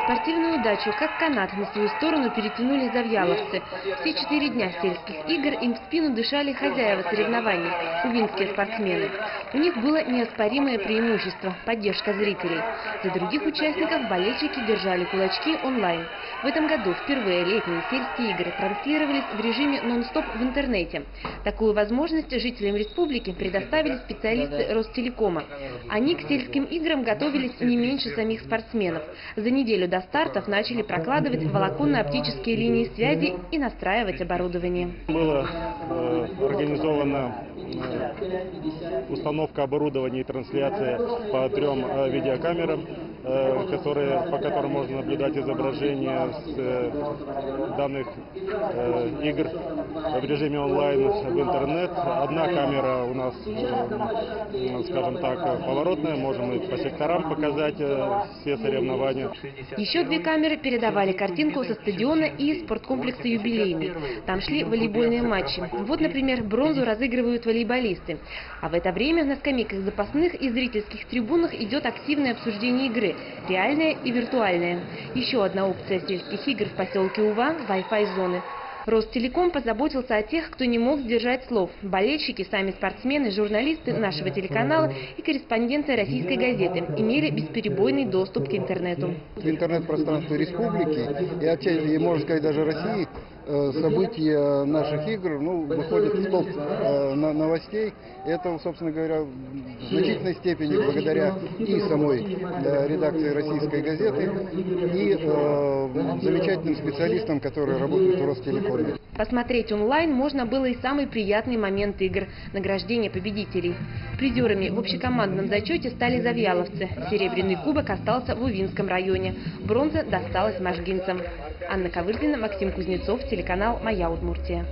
Спортивную удачу, как канат, на свою сторону перетянули завьяловцы. Все 4 дня сельских игр им в спину дышали хозяева соревнований – увинские спортсмены. У них было неоспоримое преимущество – поддержка зрителей. За других участников болельщики держали кулачки онлайн. В этом году впервые летние сельские игры транслировались в режиме нон-стоп в интернете. Такую возможность жителям республики предоставили специалисты Ростелекома. Они к сельским играм готовились не меньше самих спортсменов. За неделю до стартов начали прокладывать волоконно-оптические линии связи и настраивать оборудование. Была организована установка оборудования и трансляция по 3 видеокамерам, по которым можно наблюдать изображения с данных игр в режиме онлайн в интернет. Одна камера у нас, скажем так, поворотная, можем и по секторам показать все соревнования. Еще 2 камеры передавали картинку со стадиона и спорткомплекса «Юбилейный». Там шли волейбольные матчи. Вот, например, бронзу разыгрывают волейболисты. А в это время на скамейках запасных и зрительских трибунах идет активное обсуждение игры – реальное и виртуальное. Еще одна опция сельских игр в поселке Ува – Wi-Fi зоны. Ростелеком позаботился о тех, кто не мог сдержать слов. Болельщики, сами спортсмены, журналисты нашего телеканала и корреспонденты российской газеты имели бесперебойный доступ к интернету. В интернет-пространстве республики и, можно сказать, даже России события наших игр выходят в топ новостей. Это, собственно говоря, в значительной степени благодаря и самой редакции российской газеты, и замечательным специалистам, которые работают в Ростелекоме. Посмотреть онлайн можно было и самый приятный момент игр – награждение победителей. Призерами в общекомандном зачете стали завьяловцы. Серебряный кубок остался в Увинском районе. Бронза досталась можгинцам. Анна Ковырзина, Максим Кузнецов, телеканал «Моя Удмуртия».